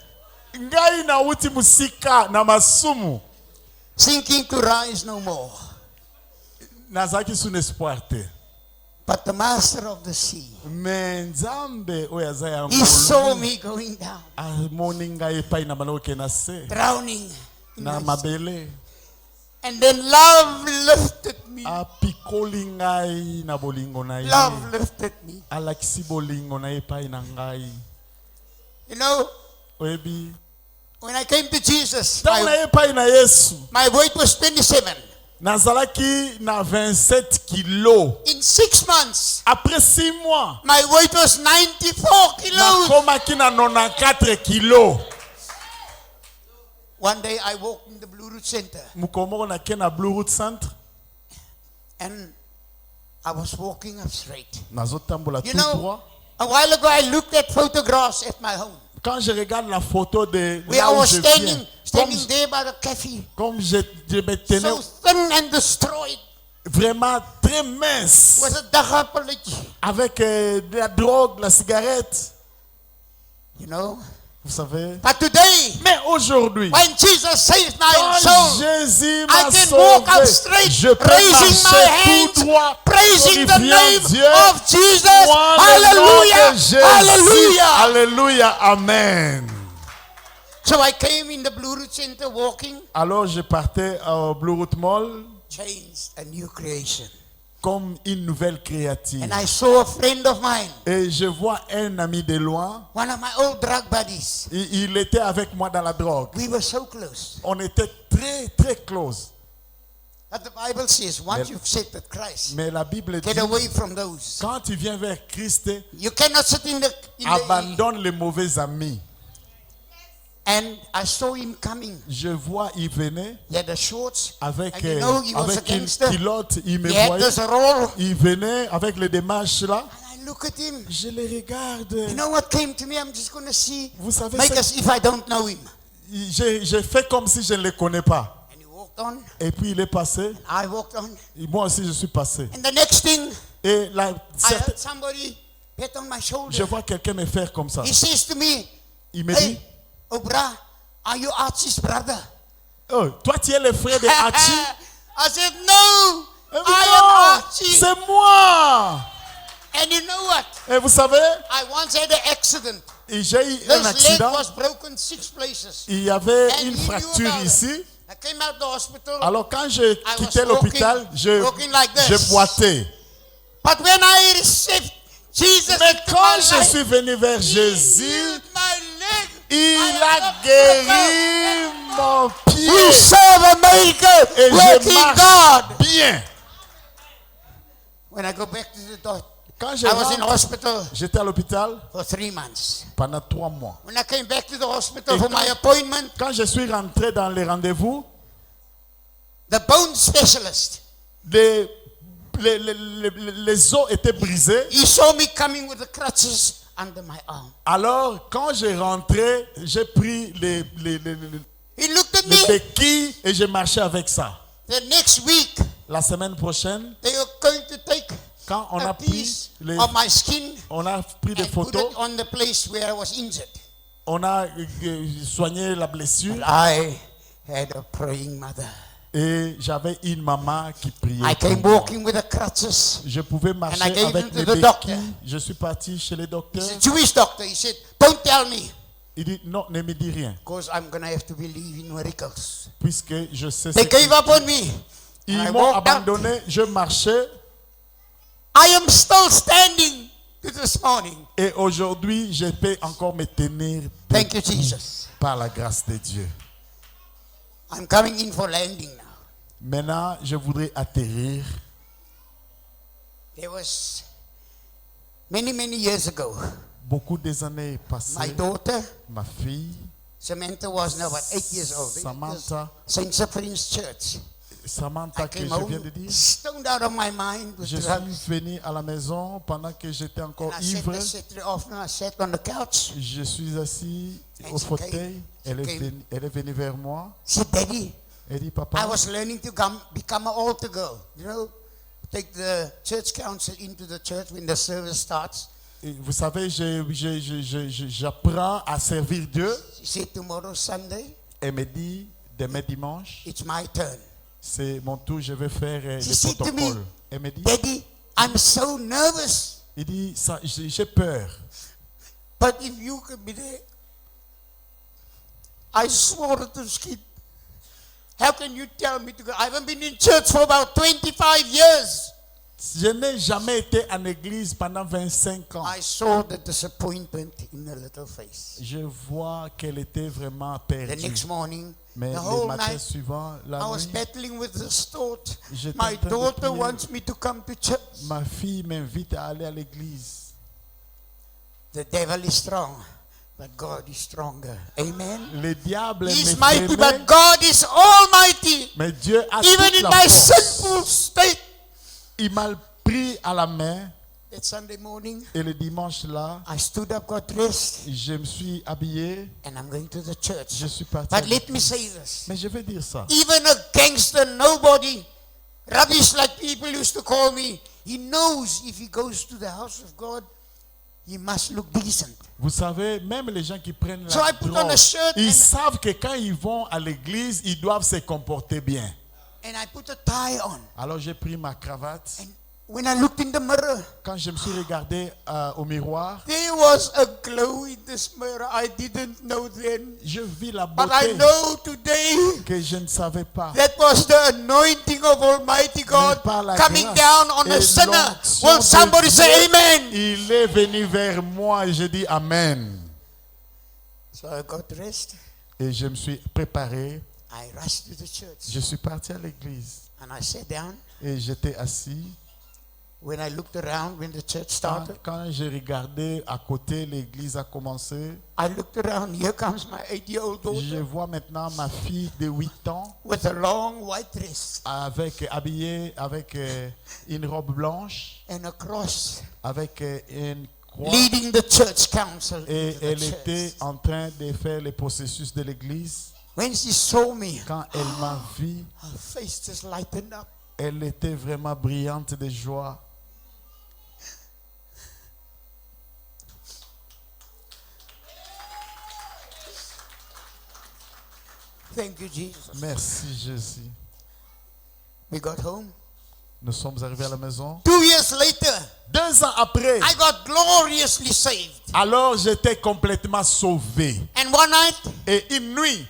Ngai na uti musika na masumu. sinking to rise no more. Nazaki sun espoir te. But the master of the sea, Mais Nzambe oyo aza ya he saw ngolu, me going down, amoni ngai epai na bana oke na se drowning. in na my sin. mabele, And then love lifted me. apikoli ngai na bolingo na ye, Love lifted me. alakisi bolingo na ye epai na ngai. You know, Oyebi, when I came to Jesus, ntango na ye epai na Yesu, my weight was 27. nazalaki na 27 kilos. In 6 months, Après 6 mois, my weight was 94 kilos. nakomaki na 94 kilos. One day I walked in the Blue Root Center Mukomoko na ke na Blue Root Centre, and I was walking up straight. nazotambola You tout know, droit. a while ago I looked at photographs at my home. Quand je regarde la photo de Where là I où was je viens, standing there by the cafe, comme je me tenais so thin and destroyed. vraiment très mince, Was a dagapalage. avec de la drogue, la cigarette, You know. vous savez. But today, Mais aujourd'hui, when Jesus saved my quand soul, Jésus I m'a can walk up sauvé, straight, je peux raising my marcher tout hands, droit, praising the glorifiant name Dieu. of Jesus. Moi, le nom Hallelujah. de Jésus. Hallelujah. Alléluia, amen. So I came in the Blue Root Center walking, Alors je partais au Blue Root Mall changed, a new creation. comme une nouvelle créature. And I saw a friend of mine, Et je vois un ami de loin. one of my old drug buddies. Il était avec moi dans la drogue. We were so close. On était très, très close. But the Bible says, once you've accepted Christ, Mais la Bible dit, get away from those. quand tu viens vers Christ, You cannot sit in the abandonne les mauvais amis. and I saw him coming. Je vois, il venait He had the shorts. avec, And you know he was a avec une gangster. culotte. Il me He had voyait. this roll. Il venait avec les démarches là. And I look at him. Je les regarde. You know what came to me? I'm just going to see. Vous savez, Make as if I don't know him. j'ai fait comme si je ne le connais pas. And he walked on. Et puis il est passé. I walked on. Et moi aussi je suis passé. And the next thing, Et là, I heard somebody pat on my je shoulder. vois quelqu'un me faire comme ça. He says to me, Il me hey, dit, Obra, are you Archie's brother? oh, toi tu es le frère de Hachi. I said, no, Elle dit, I am non, Archie. c'est moi. And you know what? Et vous savez, I once had an accident. j'ai eu un This leg accident. was broken 6 places. Il y avait And une he knew fracture about it. ici. I came out of the hospital. Alors quand je quittais was l'hôpital, walking like this. je boitais. But when I received Jesus Mais into quand my je life, suis venu vers he Jésus, healed my leg. il I a am guéri mon pied. We serve a maker, Et je working marche God. bien. When I go back to the doctor, Quand je I was in rentre, hospital j'étais à l'hôpital for 3 months. pendant 3 mois. When I came back to the hospital Et for my appointment, Quand je suis rentré dans les rendez-vous, the bone specialist, les, les os étaient brisés. he saw me coming with the crutches under my arm. Alors, quand j'ai rentré, j'ai pris He looked at les me. béquilles et j'ai marché avec ça. The next week, La semaine prochaine, they were going to take quand on a a pris piece of my skin on a pris des and put photos, it on the place where I was injured. on a soigné la blessure I had a praying mother. et j'avais une maman qui priait. I came pour moi. walking with the crutches. Je pouvais And I marcher gave avec them to les the béquilles. doctor. Je suis parti chez le docteur. He's a Jewish doctor. He said, don't tell me, Il dit non, ne me dis rien, because I'm going to have to believe in miracles. puisque je sais ce They gave up on me. Ils And I m'ont walked out. abandonné, je marchais I am still standing to this morning. et aujourd'hui, je peux encore me tenir Thank you, debout Jesus. par la grâce de Dieu. I'm coming in for landing now. Maintenant, je voudrais atterrir. There was many years ago, Beaucoup des années my passées, daughter, ma fille, Samantha, was now about 8 years old. Samantha, St. Cyprian's Church. Samantha I que came je viens home, de dire, stoned out of my mind with je drugs. suis venu à la maison pendant que j'étais encore And I sat ivre. the Saturday afternoon, I sat on the couch. Je suis assis And au she fauteuil. came. Elle She est, came. elle est venue vers moi. She said, Daddy, Elle dit, I papa, was learning to become an altar girl. You know, take the church council into the church when the service starts. vous savez, j'apprends à servir Dieu. She said, tomorrow Sunday, Elle me dit, demain dimanche, it's my turn. c'est mon tour, je vais faire She le said to me, protocole. Elle me dit, Daddy, I'm so nervous. Il dit, j'ai peur. But if you could be there, I swore to skid. How can you tell me to go? I haven't been in church for about 25 years. Je n'ai jamais été en église pendant 25 ans. I saw the disappointment in her little face. Je vois qu'elle était vraiment The perdue. next morning, Mais the le whole matin night, suivant, la I was nuit, battling with this thought. J'étais My en train de daughter prier. wants me to come to church. ma fille m'invite à aller à l'église. The devil is strong, but God is stronger. Amen. Le diable He's me mighty, freinait, but God is almighty. mais Dieu a Even toute in la my force. sinful state. Il m'a pris à la main That Sunday morning, et le dimanche là, I stood up, got dressed, je me suis habillé, and I'm going to the church. je suis parti. à But let me l'église. say this. Mais je vais dire ça. Even a gangster, nobody, rubbish like people used to call me, he knows if he goes to the house of God, he must look decent. Vous savez, même les gens qui prennent la So I put on drogue, a shirt ils and- savent que quand ils vont à l'église, ils doivent se comporter bien. And I put a tie on. Alors j'ai pris ma cravate. And when I looked in the mirror, Quand je me suis regardé au miroir, there was a glow in this mirror I didn't know then. je vis la But I beauté know today que je ne savais pas. that was the anointing of Almighty God Mais par la coming grâce down on et a sinner. l'onction Will de somebody say Dieu, amen? Il est venu vers moi et je dis Amen. So I got dressed. Et je me suis préparé. I rushed to the church Je suis parti à l'église. and I sat down. Et j'étais assis. When I looked around when the church Quand, started, quand j'ai regardé à côté, l'église a commencé. I looked around. Here comes my 8-year-old Je daughter vois maintenant ma fille de 8 ans with a long white dress habillée avec une robe blanche, and a cross, avec une croix. leading the church council Et into the elle church. était en train de faire le processus de l'église. When she saw me, Quand elle m'a vu, her face just lightened up. elle était vraiment brillante de joie. Thank you, Jesus. Merci Jésus. We got home. Nous sommes arrivés à la maison. 2 years later, 2 ans après, I got gloriously saved. alors j'étais complètement sauvé. And one night, Et une nuit,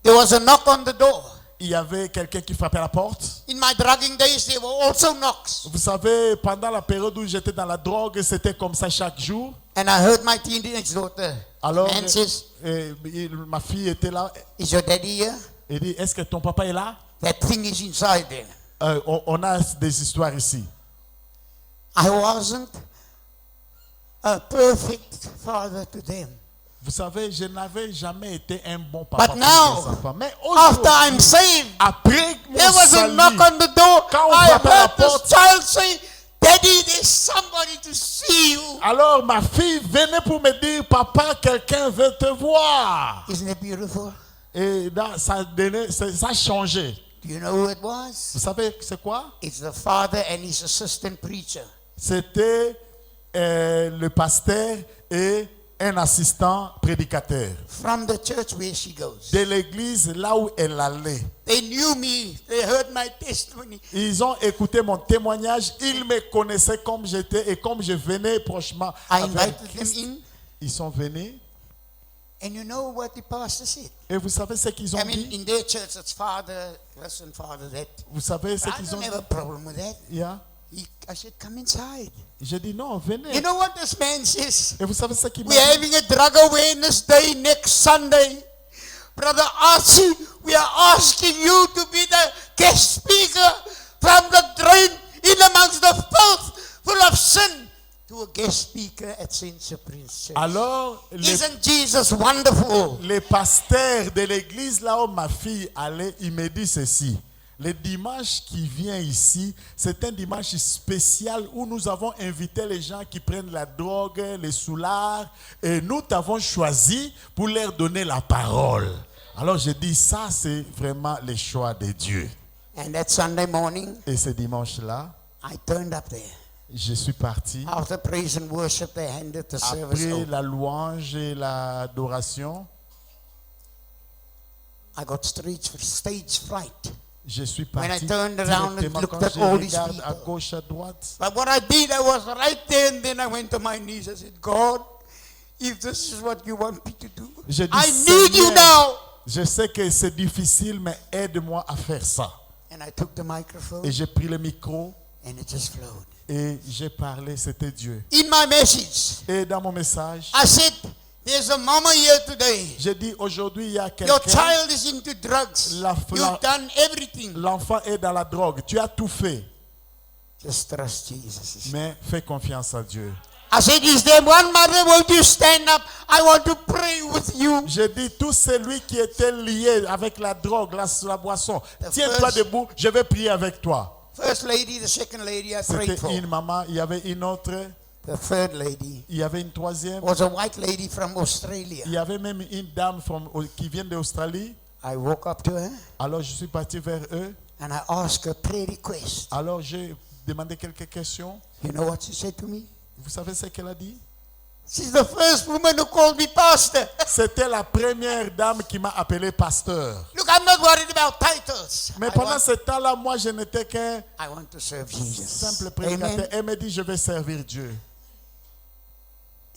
there was a knock on the door. il y avait quelqu'un qui frappait à la porte. In my drugging days, there were also knocks. Vous savez, pendant la période où j'étais dans la drogue, c'était comme ça chaque jour. And I heard my teenage daughter, Alors, man says, ma fille était là. is your daddy here? Elle dit, est-ce que ton papa est là? That thing is inside there. On a des histoires ici. I wasn't a perfect father to them. Vous savez, je n'avais jamais été un bon papa But pour now, mes enfants. Mais After I'm aujourd'hui, saved, après mon there was a salut, knock on the door. Quand on I frappe à la heard this porte, child say, Daddy, there's somebody to see you. alors ma fille venait pour me dire, papa, quelqu'un veut te voir. Isn't it beautiful? Et là, ça a changé. Do you know who it was? Vous savez, c'est quoi? It's the father and his assistant preacher. C'était le pasteur et un assistant prédicateur From the church where she goes. de l'église là où elle allait. They knew me. They heard my testimony. Ils ont écouté mon témoignage, ils me connaissaient comme j'étais et comme je venais prochement I avec invited them Christ. in. Ils sont venus And you know what the pastor said? et vous savez ce qu'ils ont I mean, dit? in their church, it's father this and father that. Vous savez ce I qu'ils ont don't dit? have a problem with that. Yeah. I said, come inside. J'ai dit non, venez. You know what this man says? Et vous savez ce qu'il m'a We're dit? having a drug awareness day next Sunday. Brother Archie, we are asking you to be the guest speaker from the drain in amongst the filth full of sin to a guest speaker at St. Cyprian's Church. Alors, Isn't Jesus wonderful? le pasteur de l'église là où ma fille allait, il me dit ceci. Le dimanche qui vient ici, c'est un dimanche spécial où nous avons invité les gens qui prennent la drogue, les soulards, et nous t'avons choisi pour leur donner la parole. Alors je dis, ça c'est vraiment le choix de Dieu. And that Sunday morning, Et ce dimanche-là, I turned up there. je suis parti. After praise and worship, they handed the service Après over. la louange et l'adoration, I got stage fright. Je suis When I parti turned around and directement looked quand at je all these regarde à people. gauche, à droite. But what I did, I was right there and then I went to my knees. I said, God, if this is what you want me to do, Je dis, I need you Seigneur, now. je sais que c'est difficile, mais aide-moi à faire ça. And I took the microphone Et j'ai pris le micro and it just flowed. et j'ai parlé, c'était Dieu. In my message, Et dans mon message, I said, there's a mama here today. j'ai dit aujourd'hui, il y a Your quelqu'un, child is into drugs. La- You've done everything. l'enfant est dans la drogue. Tu as tout fait, Just trust Jesus. mais fais confiance à Dieu. I said, is there one mother? Won't you stand up? I want to pray with you. J'ai dit, tout celui qui était lié avec la drogue, la boisson, tiens-toi first- debout, je vais prier avec toi. First lady, the second lady I prayed C'était for. une maman, il y avait une autre, The third lady il y avait une troisième, was a white lady from Australia. il y avait même une dame qui vient d'Australie. I walked up to her Alors je suis parti vers eux. and I asked her prayer request. Alors j'ai demandé quelques questions. You know what she said to me? Vous savez ce qu'elle a dit? She's the first woman who called me pastor. C'était la première dame qui m'a appelé pasteur. Look, I'm not worried about titles. Mais I pendant want, ce temps-là, moi, je n'étais qu'un I want to serve Jesus. simple prédicateur. Amen. Elle me dit, je vais servir Dieu.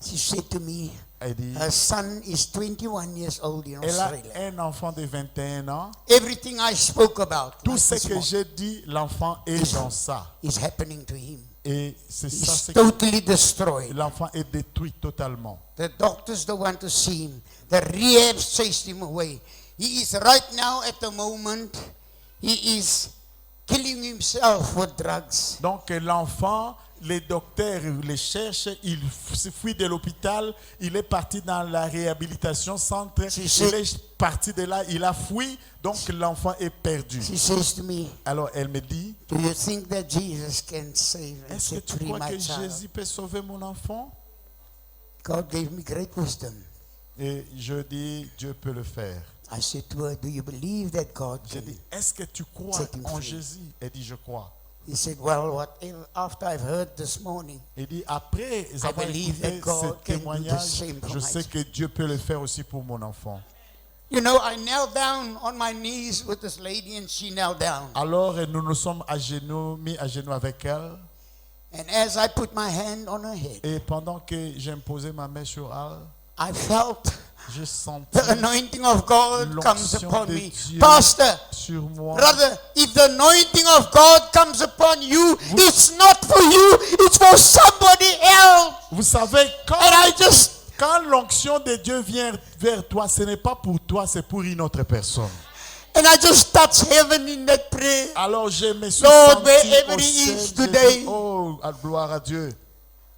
She said to me, Elle dit, her son is 21 years old in elle a Australia. un enfant de 21 ans. Everything I spoke about Tout like ce this que morning, j'ai dit, l'enfant est dans ça. is happening to him. Et c'est ça, He's c'est que totally destroyed. l'enfant est détruit totalement. The doctors don't want to see him. The rehab chased him away. He is right now at the moment, he is killing himself with drugs. Donc l'enfant, les docteurs le cherchent, il fuit de l'hôpital, il est parti dans la réhabilitation centre, Si, il si. est parti de là, il a fui, donc l'enfant est perdu. She says to me, Alors elle me dit, do you think that Jesus can save and est-ce que set tu free crois my que child? Jésus peut sauver mon enfant? God gave me great wisdom. Et je dis, Dieu peut le faire. I said to her, do you believe that God J'ai can? dit, est-ce que tu crois Set him en free. Jésus? Elle dit, je crois. He said, well, whatever, after I've heard this morning, Il dit, après avoir believe écouté that God ce can do the témoignage, same for je my sais child. que Dieu peut le faire aussi pour mon enfant. you know, I knelt down on my knees with this lady and she knelt down. Alors nous nous sommes à genoux, mis à genoux avec elle. And as I put my hand on her head, Et pendant que j'ai imposé ma main sur elle, I felt j'ai senti the anointing of God comes l'onction upon de me. Dieu Pastor, sur moi. brother, if the anointing of God comes upon you, it's not for you, it's for somebody else. Vous savez, And I just, quand l'onction de Dieu vient vers toi, ce n'est pas pour toi, c'est pour une autre personne. and I just touched heaven in that prayer. Alors je me suis Lord, senti wherever au he ciel, is j'ai today, dit, oh, gloire à Dieu.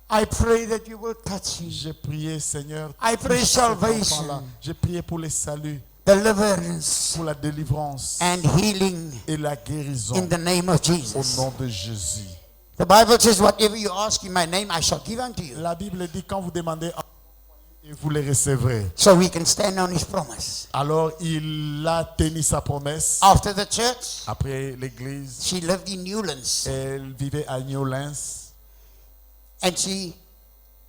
I pray that you will touch him. J'ai prié, Seigneur, I pray touche cet salvation. enfant-là. J'ai prié pour les saluts, Deliverance pour la délivrance and healing et la guérison in the name of au Jesus. nom de Jésus. The Bible says, whatever you ask in my name, I shall give unto you. La Bible dit, quand vous demandez, et vous les recevrez. So we can stand on his promise. Alors il a tenu sa promesse. After the church, Après l'église, she lived in Newlands. elle vivait à New Orleans. And she,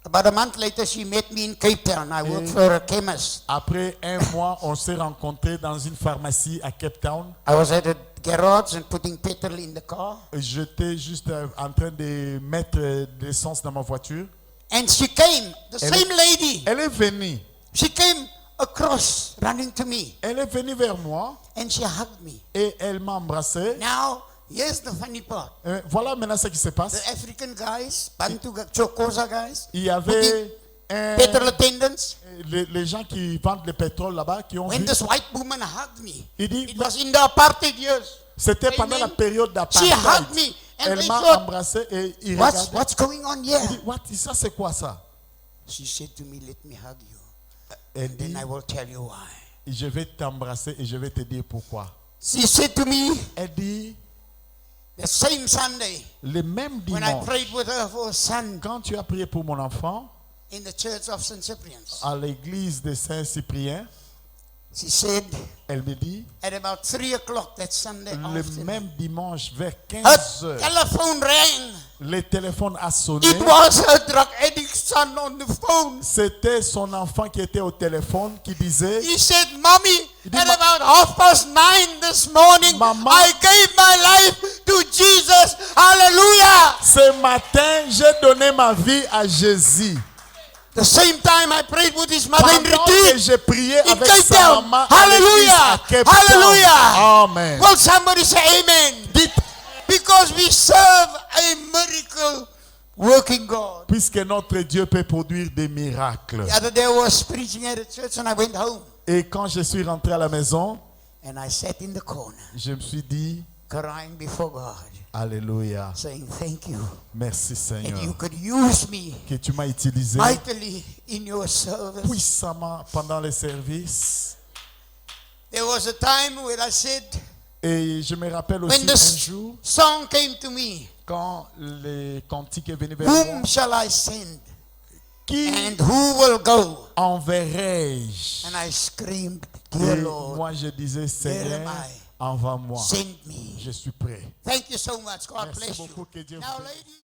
about a month later, she met me in Cape Town. I worked for a chemist. Après un mois, on s'est rencontrés dans une pharmacie à Cape Town. I was at a garage and putting petrol in the car. J'étais juste en train de mettre de l'essence dans ma voiture. And she came, the Elle- same lady. Elle est venue. She came across, running to me. Elle est venue vers moi And she hugged me. et elle m'a embrassé. Now, here's the funny part. Voilà maintenant ce qui se The passe. African guys, Bantu, Chokoza guys, Il y avait petrol attendants. les gens qui vendent le pétrole là-bas qui ont When vu. this white woman hugged me, Il dit, it was in the apartheid years. c'était pendant la Amen. période She d'apartheid. hugged me and Elle they m'a thought, embrassé et il regardait. what's going on here? Il dit, what, ça c'est quoi ça? She said to me, let me hug you. Elle dit, Then I will tell you why. je vais t'embrasser et je vais te dire pourquoi. She said to me, Elle dit, the same Sunday, le même when I dimanche, prayed with her for a son quand tu as prié pour mon enfant in the church of St. Cyprian's, à l'église de Saint-Cyprien, she said, elle me dit, at about 3 o'clock that Sunday le afternoon, même dimanche vers her 15 heures, telephone rang. le téléphone a sonné. It was a drug addict son on the phone. C'était son enfant qui était au téléphone qui disait, He said, Mommy, dit, at about 9:30 this morning, Maman. I gave my life to Jesus. Hallelujah. ce matin, j'ai donné ma vie à Jésus. The same time I prayed with his mother in Pendant que retreat. j'ai prié In avec Cape sa Town. maman à l'église à Hallelujah. Cape Town. Hallelujah. Amen. Well, somebody say amen. Dites, Because we serve a miracle working God. puisque notre Dieu peut produire des miracles. The other day I was preaching at a church and I went home. Et quand je suis rentré à la maison, And I sat in the corner je me suis dit, crying before God, Alléluia, saying thank you. merci And you Seigneur, could use me que tu m'as utilisé mightily in your service. puissamment pendant les services. There was a time when I said, Et je me rappelle aussi when un the jour, song came to me, quand les cantiques est venu vers moi, whom shall I send? qui And who will go? enverrai-je? And I screamed, Et dear Lord, moi je disais, Seigneur, am I. envoie-moi, send me. je suis prêt. Thank you so much. God Merci bless you. beaucoup, que Dieu vous Now, bénisse. ladies.